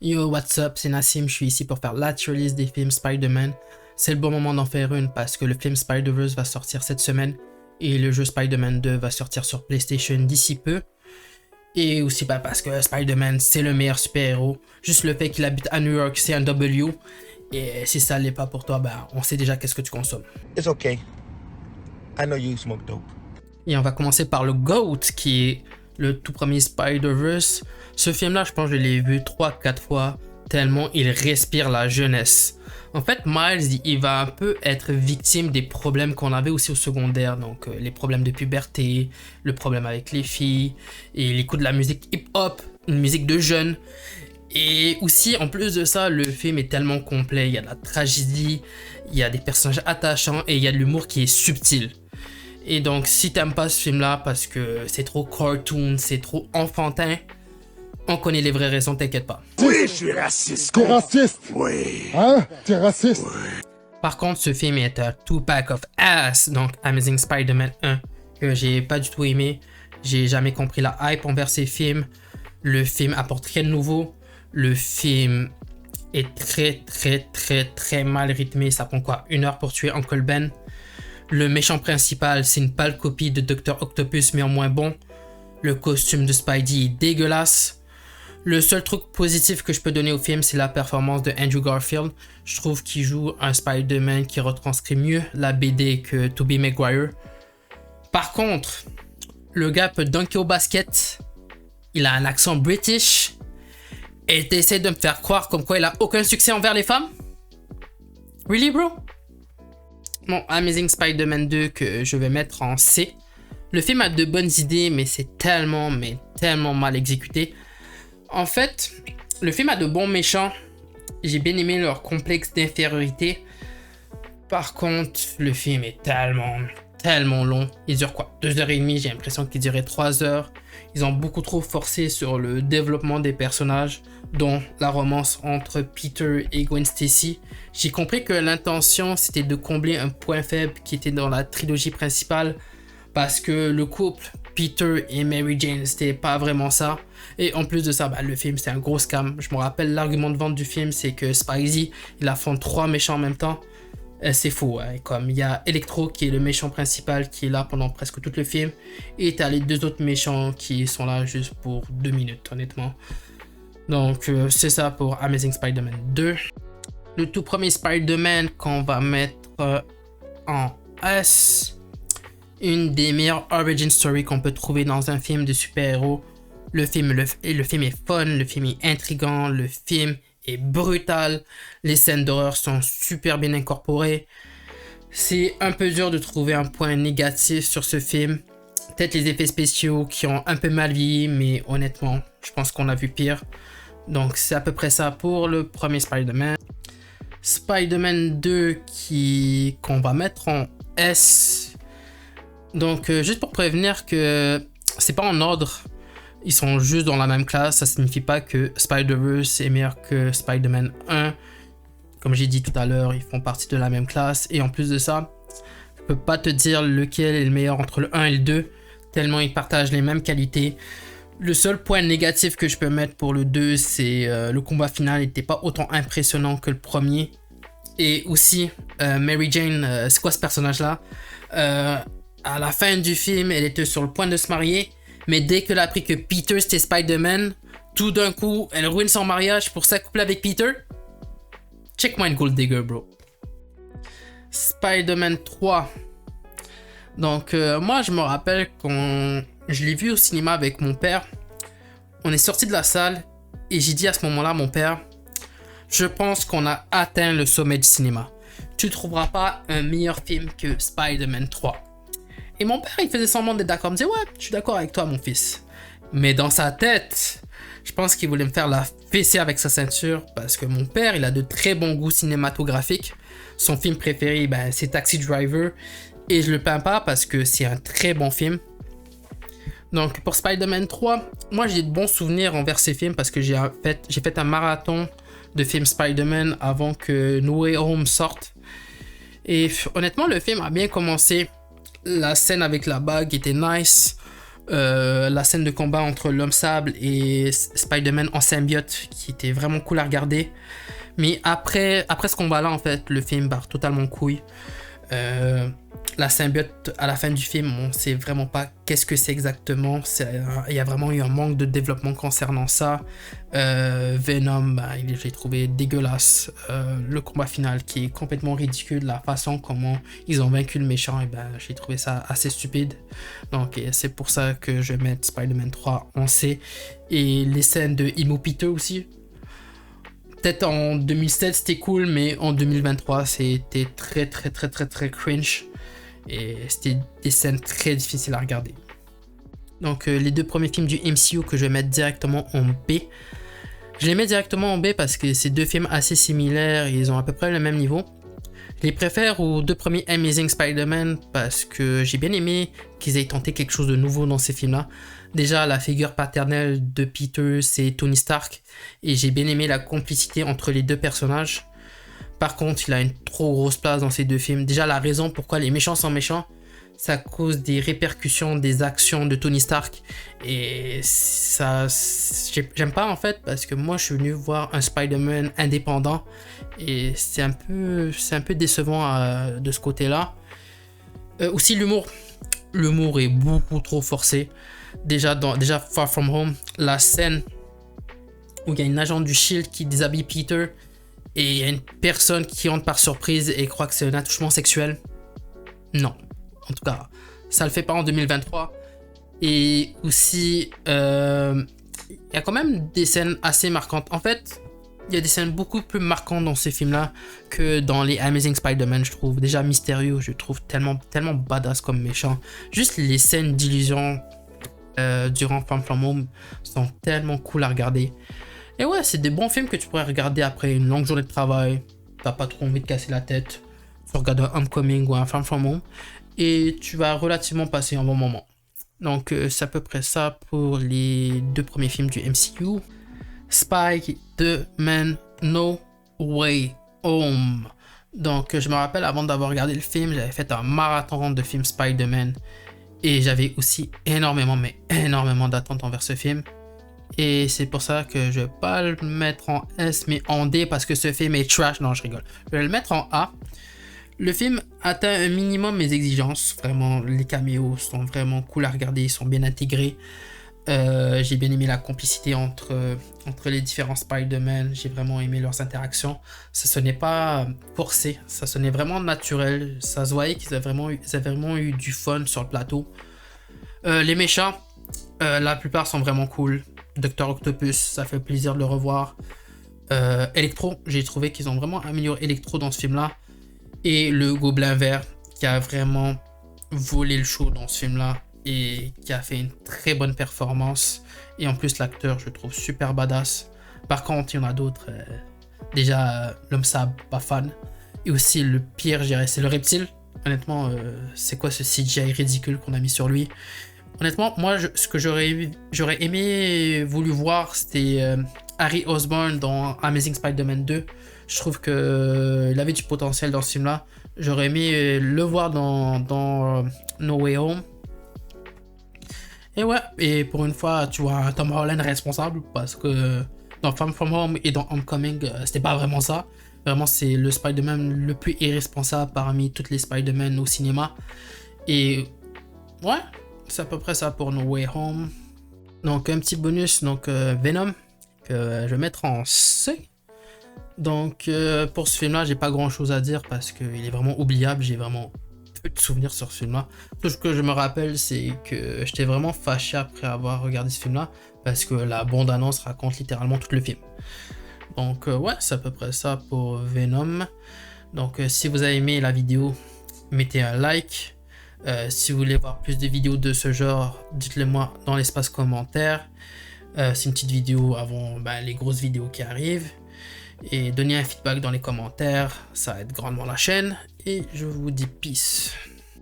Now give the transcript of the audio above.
Yo, what's up, c'est Nassim, je suis ici pour faire la tier list des films Spider-Man. C'est le bon moment d'en faire une parce que le film Spider-Verse va sortir cette semaine et le jeu Spider-Man 2 va sortir sur PlayStation d'ici peu. Et aussi parce que Spider-Man c'est le meilleur super-héros. Juste le fait qu'il habite à New York, c'est un W. Et si ça l'est pas pour toi, on sait déjà qu'est-ce que tu consommes. It's okay. I know you smoke dope. Et on va commencer par le GOAT qui est le tout premier Spider-Verse. Ce film-là, je pense que je l'ai vu 3-4 fois tellement il respire la jeunesse. En fait, Miles, il va un peu être victime des problèmes qu'on avait aussi au secondaire. Donc, les problèmes de puberté, le problème avec les filles, et il écoute de la musique hip-hop, une musique de jeunes. Et aussi, en plus de ça, le film est tellement complet. Il y a de la tragédie, il y a des personnages attachants et il y a de l'humour qui est subtil. Et donc, si t'aimes pas ce film-là parce que c'est trop cartoon, c'est trop enfantin, on connaît les vraies raisons, t'inquiète pas. Oui, je suis raciste. T'es raciste? Oui. Hein? T'es raciste? Par contre, ce film est un two-pack of ass, donc Amazing Spider-Man 1, que j'ai pas du tout aimé. J'ai jamais compris la hype envers ces films. Le film apporte rien de nouveau. Le film est très mal rythmé. Ça prend quoi? 1 heure pour tuer Uncle Ben. Le méchant principal, c'est une pâle copie de Dr. Octopus, mais en moins bon. Le costume de Spidey est dégueulasse. Le seul truc positif que je peux donner au film, c'est la performance de Andrew Garfield. Je trouve qu'il joue un Spider-Man qui retranscrit mieux la BD que Tobey Maguire. Par contre, le gars peut dunker au basket. Il a un accent british. Et t'essaies de me faire croire comme quoi il a aucun succès envers les femmes? Really, bro? Bon, Amazing Spider-Man 2 que je vais mettre en C. Le film a de bonnes idées, mais c'est tellement mal exécuté. En fait, le film a de bons méchants. J'ai bien aimé leur complexe d'infériorité. Par contre, le film est tellement long. Il dure quoi? 2h30, j'ai l'impression qu'il durait 3 heures. Ils ont beaucoup trop forcé sur le développement des personnages, dont la romance entre Peter et Gwen Stacy. J'ai compris que l'intention, c'était de combler un point faible qui était dans la trilogie principale, parce que le couple Peter et Mary Jane, c'était pas vraiment ça. Et en plus de ça, le film, c'est un gros scam. Je me rappelle, l'argument de vente du film, c'est que Spidey, il affronte 3 méchants en même temps. C'est faux, hein. Comme il y a Electro qui est le méchant principal qui est là pendant presque tout le film, et t'as les 2 autres méchants qui sont là juste pour 2 minutes, honnêtement. Donc c'est ça pour Amazing Spider-Man 2. Le tout premier Spider-Man qu'on va mettre en S. Une des meilleures origin stories qu'on peut trouver dans un film de super-héros. Le film est fun, le film est intriguant, le film est brutal. Les scènes d'horreur sont super bien incorporées. C'est un peu dur de trouver un point négatif sur ce film. Peut-être les effets spéciaux qui ont un peu mal vieilli, mais honnêtement, je pense qu'on a vu pire. Donc c'est à peu près ça pour le premier Spider-Man. Spider-Man 2 qu'on va mettre en S. Donc juste pour prévenir que c'est pas en ordre. Ils sont juste dans la même classe. Ça signifie pas que Spider-Verse est meilleur que Spider-Man 1. Comme j'ai dit tout à l'heure, ils font partie de la même classe. Et en plus de ça, je peux pas te dire lequel est le meilleur entre le 1 et le 2. Tellement ils partagent les mêmes qualités. Le seul point négatif que je peux mettre pour le 2, c'est le combat final n'était pas autant impressionnant que le premier. Et aussi, Mary Jane, c'est quoi ce personnage-là? À la fin du film, elle était sur le point de se marier. Mais dès qu'elle a appris que Peter c'était Spider-Man, tout d'un coup, elle ruine son mariage pour s'accoupler avec Peter. Check-moi une gold digger, bro. Spider-Man 3. Donc, moi, je me rappelle quand je l'ai vu au cinéma avec mon père. On est sorti de la salle et j'ai dit à ce moment-là à mon père, je pense qu'on a atteint le sommet du cinéma. Tu ne trouveras pas un meilleur film que Spider-Man 3. Et mon père, il faisait semblant d'être d'accord. Il me disait, ouais, je suis d'accord avec toi, mon fils. Mais dans sa tête, je pense qu'il voulait me faire la fessée avec sa ceinture. Parce que mon père, il a de très bons goûts cinématographiques. Son film préféré, c'est Taxi Driver. Et je le peins pas parce que c'est un très bon film. Donc, pour Spider-Man 3, moi, j'ai de bons souvenirs envers ces films. Parce que j'ai fait un marathon de films Spider-Man avant que No Way Home sorte. Et honnêtement, le film a bien commencé. La scène avec la bague était nice. La scène de combat entre l'homme sable et Spider-Man en symbiote qui était vraiment cool à regarder. Mais après ce combat-là, en fait, le film barre totalement couille. La symbiote à la fin du film, on sait vraiment pas qu'est-ce que c'est exactement. Il y a vraiment eu un manque de développement concernant ça. Venom, j'ai trouvé dégueulasse. Le combat final qui est complètement ridicule, la façon comment ils ont vaincu le méchant, j'ai trouvé ça assez stupide. Donc c'est pour ça que je vais mettre Spider-Man 3 en C. Et les scènes de Imo Peter aussi. Peut-être en 2007 c'était cool, mais en 2023 c'était très cringe. Et c'était des scènes très difficiles à regarder. Donc les deux premiers films du MCU que je vais mettre directement en B. Je les mets directement en B parce que c'est deux films assez similaires et ils ont à peu près le même niveau. Je les préfère aux deux premiers Amazing Spider-Man parce que j'ai bien aimé qu'ils aient tenté quelque chose de nouveau dans ces films-là. Déjà, la figure paternelle de Peter, c'est Tony Stark. Et j'ai bien aimé la complicité entre les deux personnages. Par contre, il a une trop grosse place dans ces deux films. Déjà, la raison pourquoi les méchants sont méchants, c'est à cause des répercussions des actions de Tony Stark. Et ça, j'aime pas en fait, parce que moi, je suis venu voir un Spider-Man indépendant. Et c'est un peu décevant de ce côté-là. Aussi, l'humour. L'humour est beaucoup trop forcé. Déjà, Far From Home, la scène où il y a une agent du Shield qui déshabille Peter et il y a une personne qui entre par surprise et croit que c'est un attouchement sexuel. Non. En tout cas, ça le fait pas en 2023. Et aussi, il y a quand même des scènes assez marquantes. En fait, il y a des scènes beaucoup plus marquantes dans ces films-là que dans les Amazing Spider-Man, je trouve. Déjà, Mysterio, je trouve tellement badass comme méchant. Juste les scènes d'illusion durant Far From Home sont tellement cool à regarder. Et ouais, c'est des bons films que tu pourrais regarder après une longue journée de travail. T'as pas trop envie de casser la tête. Tu regardes un Homecoming ou un Far From Home et tu vas relativement passer un bon moment. Donc c'est à peu près ça pour les deux premiers films du MCU. Spider-Man No Way Home. Donc je me rappelle, avant d'avoir regardé le film, j'avais fait un marathon de films Spider-Man. Et j'avais aussi énormément d'attentes envers ce film. Et c'est pour ça que je vais pas le mettre en S, mais en D, parce que ce film est trash. Non, je rigole. Je vais le mettre en A. Le film atteint un minimum mes exigences. Vraiment, les caméos sont vraiment cool à regarder. Ils sont bien intégrés. J'ai bien aimé la complicité entre les différents Spider-Man. J'ai vraiment aimé leurs interactions. Ça sonnait pas forcé. Ça sonnait vraiment naturel. Ça se voyait qu'ils avaient vraiment eu du fun sur le plateau. Les méchants, la plupart sont vraiment cool. Dr. Octopus, ça fait plaisir de le revoir. Electro, j'ai trouvé qu'ils ont vraiment amélioré Electro dans ce film-là. Et le Gobelin Vert, qui a vraiment volé le show dans ce film-là. Et qui a fait une très bonne performance. Et en plus, l'acteur, je le trouve super badass. Par contre, il y en a d'autres. Déjà, l'homme sable, pas fan. Et aussi, le pire, je dirais, c'est le reptile. Honnêtement, c'est quoi ce CGI ridicule qu'on a mis sur lui? Honnêtement, moi, ce que j'aurais aimé voulu voir, c'était Harry Osborn dans Amazing Spider-Man 2. Je trouve qu'il avait du potentiel dans ce film-là. J'aurais aimé le voir dans No Way Home. Et ouais, et pour une fois, tu vois un Tom Holland responsable, parce que dans Far From Home et dans Homecoming, c'était pas vraiment ça. Vraiment, c'est le Spider-Man le plus irresponsable parmi toutes les Spider-Man au cinéma. Et ouais, c'est à peu près ça pour No Way Home. Donc un petit bonus, donc Venom, que je vais mettre en C. Donc pour ce film-là, j'ai pas grand-chose à dire parce qu'il est vraiment oubliable, j'ai vraiment peu de souvenirs sur ce film-là. Tout ce que je me rappelle, c'est que j'étais vraiment fâché après avoir regardé ce film-là parce que la bande-annonce raconte littéralement tout le film. Donc ouais, c'est à peu près ça pour Venom. Donc si vous avez aimé la vidéo, mettez un like. Si vous voulez voir plus de vidéos de ce genre, dites-le moi dans l'espace commentaire. C'est une petite vidéo avant les grosses vidéos qui arrivent. Et donnez un feedback dans les commentaires, ça aide grandement la chaîne. Et je vous dis peace.